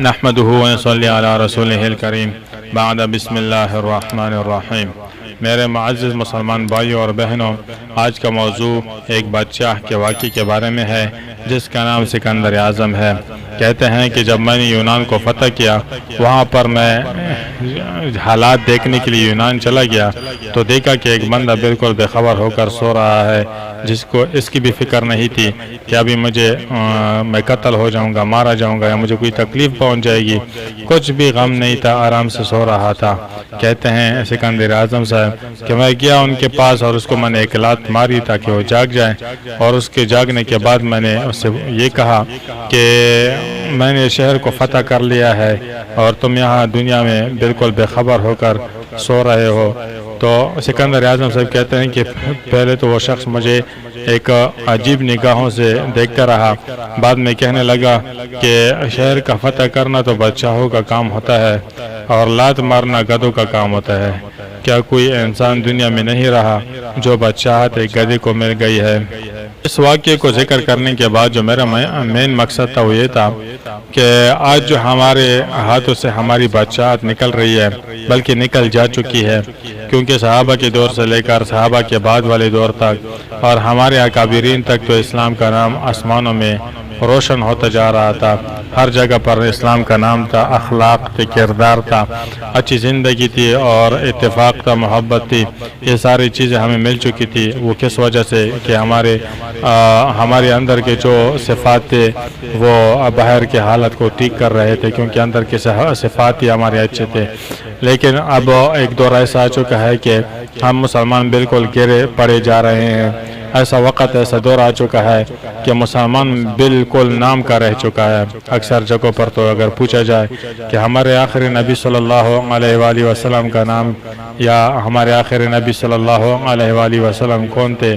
نحمده ونصلي على رسوله الكريم بعد بسم الله الرحمن الرحیم۔ میرے معزز مسلمان بھائیوں اور بہنوں، آج کا موضوع ایک بادشاہ کے واقعے کے بارے میں ہے جس کا نام سکندر اعظم ہے۔ کہتے ہیں کہ جب میں نے یونان کو فتح کیا، وہاں پر میں حالات دیکھنے کے لیے یونان چلا گیا تو دیکھا کہ ایک بندہ بالکل بے خبر ہو کر سو رہا ہے، جس کو اس کی بھی فکر نہیں تھی کہ ابھی میں قتل ہو جاؤں گا، مارا جاؤں گا یا مجھے کوئی تکلیف پہنچ جائے گی، کچھ بھی غم نہیں تھا، آرام سے سو رہا تھا۔ کہتے ہیں سکندر اعظم صاحب کہ میں گیا ان کے پاس اور اس کو میں نے ایک لات ماری تاکہ وہ جاگ جائے، اور اس کے جاگنے کے بعد میں نے اس سے یہ کہا کہ میں نے شہر کو فتح کر لیا ہے اور تم یہاں دنیا میں بالکل بے خبر ہو کر سو رہے ہو۔ تو سکندر اعظم صاحب کہتے ہیں کہ پہلے تو وہ شخص مجھے ایک عجیب نگاہوں سے دیکھتا رہا، بعد میں کہنے لگا کہ شہر کا فتح کرنا تو بادشاہوں کا کام ہوتا ہے اور لات مارنا گدھوں کا کام ہوتا ہے۔ کیا کوئی انسان دنیا میں نہیں رہا جو بادشاہت ایک گدھے کو مل گئی ہے؟ اس واقعے کو ذکر کرنے کے بعد جو میرا مین مقصد تھا وہ یہ تھا کہ آج جو ہمارے ہاتھوں سے ہماری بادشاہت نکل رہی ہے، بلکہ نکل جا چکی ہے، کیونکہ صحابہ کے دور سے لے کر صحابہ کے بعد والے دور تک اور ہمارے اکابرین تک تو اسلام کا نام آسمانوں میں روشن ہوتا جا رہا تھا۔ ہر جگہ پر اسلام کا نام تھا، اخلاق تھے، کردار تھا، اچھی زندگی تھی اور اتفاق تھا، محبت تھی۔ یہ ساری چیزیں ہمیں مل چکی تھی۔ وہ کس وجہ سے کہ ہمارے اندر کے جو صفات تھے وہ باہر کے حالت کو ٹھیک کر رہے تھے، کیونکہ اندر کے صفات ہی ہمارے اچھے تھے۔ لیکن اب ایک دور ایسا آ چکا ہے کہ ہم مسلمان بالکل گرے پڑے جا رہے ہیں۔ ایسا وقت ایسا دور آ چکا ہے کہ مسلمان بالکل نام کا رہ چکا ہے۔ اکثر جگہوں پر تو اگر پوچھا جائے کہ ہمارے آخری نبی صلی اللہ علیہ وآلہ وسلم کا نام یا ہمارے آخری نبی صلی اللہ علیہ وآلہ وسلم کون تھے،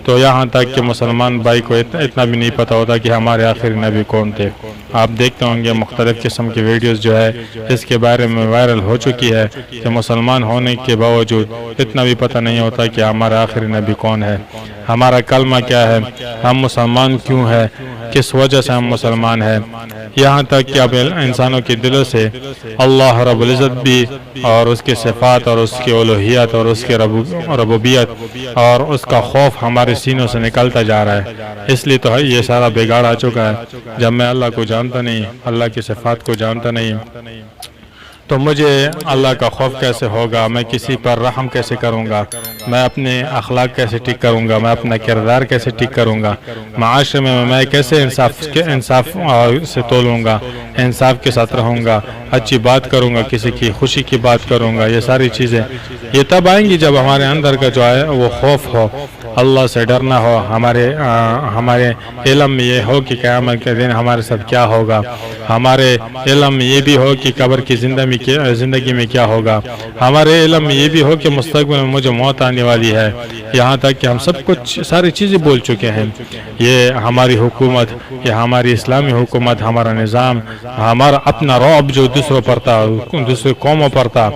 تو یہاں تک کہ مسلمان بھائی کو اتنا بھی نہیں پتہ ہوتا کہ ہمارے آخری نبی کون تھے۔ آپ دیکھتے ہوں گے مختلف قسم کی ویڈیوز جو ہے اس کے بارے میں وائرل ہو چکی ہے کہ مسلمان ہونے کے باوجود اتنا بھی پتہ نہیں ہوتا کہ ہمارا آخری نبی کون ہے، ہمارا کلمہ کیا ہے، ہم مسلمان کیوں ہے، کس وجہ سے ہم مسلمان ہیں۔ یہاں تک کہ اب انسانوں کے دلوں سے اللہ رب العزت بھی اور اس کے صفات اور اس کی الوہیت اور اس کے ربوبیت اور اس کا خوف ہمارے سینوں سے نکلتا جا رہا ہے۔ اس لیے تو یہ سارا بگاڑ آ چکا ہے۔ جب میں اللہ کو جانتا نہیں، اللہ کی صفات کو جانتا نہیں، تو مجھے اللہ کا خوف کیسے ہوگا، میں کسی پر رحم کیسے کروں گا، میں اپنے اخلاق کیسے ٹھیک کروں گا، میں اپنا کردار کیسے ٹھیک کروں گا، معاشرے میں کیسے انصاف سے تولوں گا، انصاف کے ساتھ رہوں گا، اچھی بات کروں گا، کسی کی خوشی کی بات کروں گا۔ یہ ساری چیزیں یہ تب آئیں گی جب ہمارے اندر کا جو ہے وہ خوف ہو، اللہ سے ڈرنا ہو، ہمارے علم میں یہ ہو کہ قیامت کے دن ہمارے ساتھ کیا ہوگا، ہمارے علم میں یہ بھی ہو کہ قبر کی زندگی میں کیا ہوگا، ہمارے علم میں یہ بھی ہو کہ مستقبل میں مجھے موت آنے والی ہے۔ یہاں تک کہ ہم سب کچھ ساری چیزیں بول چکے ہیں۔ یہ ہماری حکومت، یہ ہماری اسلامی حکومت، ہمارا نظام، ہمارا اپنا رعب جو دوسروں پر تھا، دوسرے قوموں پر تھا،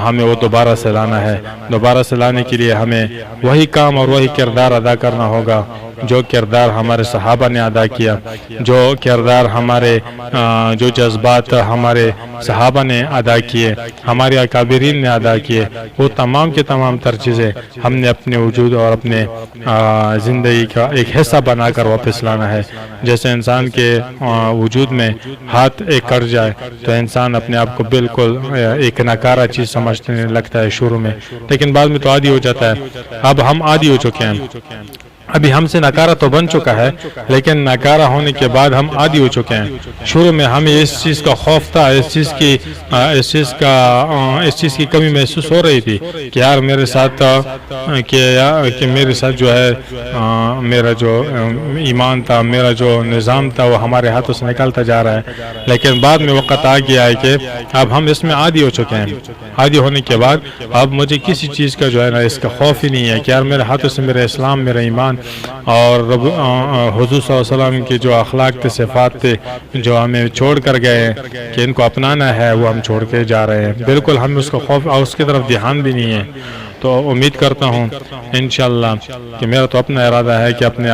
ہمیں وہ دوبارہ سے لانا ہے۔ دوبارہ سے لانے کے لیے ہمیں وہی کام اور وہی کردار ادا کرنا ہوگا جو کردار ہمارے صحابہ نے ادا کیا، جو کردار جو جذبات ہمارے صحابہ نے ادا کیے، ہمارے اکابرین نے ادا کیے، وہ تمام کے تمام تر چیزیں ہم نے اپنے وجود اور اپنے زندگی کا ایک حصہ بنا کر واپس لانا ہے۔ جیسے انسان کے وجود میں ہاتھ ایک کٹ جائے تو انسان اپنے آپ کو بالکل ایک ناکارہ چیز سمجھنے لگتا ہے شروع میں، لیکن بعد میں تو عادی ہو جاتا ہے۔ اب ہم عادی ہو چکے ہیں، ابھی ہم سے ناکارہ تو بن چکا ہے، لیکن ناکارہ ہونے کے بعد ہم عادی ہو چکے ہیں۔ شروع میں ہمیں اس چیز کا خوف تھا، اس چیز کی کمی محسوس ہو رہی تھی کہ یار میرے ساتھ میرے ساتھ جو ہے میرا جو ایمان تھا، میرا جو نظام تھا وہ ہمارے ہاتھوں سے نکلتا جا رہا ہے۔ لیکن بعد میں وقت آ گیا ہے کہ اب ہم اس میں عادی ہو چکے ہیں۔ عادی ہونے کے بعد اب مجھے کسی چیز کا جو ہے نا اس کا خوف ہی نہیں ہے کہ یار میرے ہاتھوں سے میرا اسلام، میرا ایمان اور حضور صلی اللہ علیہ وسلم کے جو اخلاق تھے، صفات تھے، جو ہمیں چھوڑ کر گئے کہ ان کو اپنانا ہے، وہ ہم چھوڑ کے جا رہے ہیں۔ بالکل ہم اس کو خوف اور اس کی طرف دھیان بھی نہیں ہے۔ تو امید کرتا ہوں انشاءاللہ کہ میرا تو اپنا ارادہ ہے کہ اپنے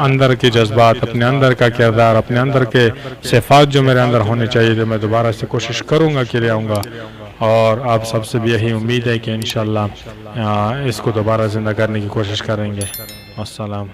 اندر کے جذبات، اپنے اندر کا کردار، اپنے اندر کے صفات جو میرے اندر ہونے چاہیے تو میں دوبارہ سے کوشش کروں گا کہ لے آؤں گا، اور آپ سب سے بھی یہی امید ہے کہ انشاءاللہ اس کو دوبارہ زندہ کرنے کی کوشش کریں گے۔ السلام۔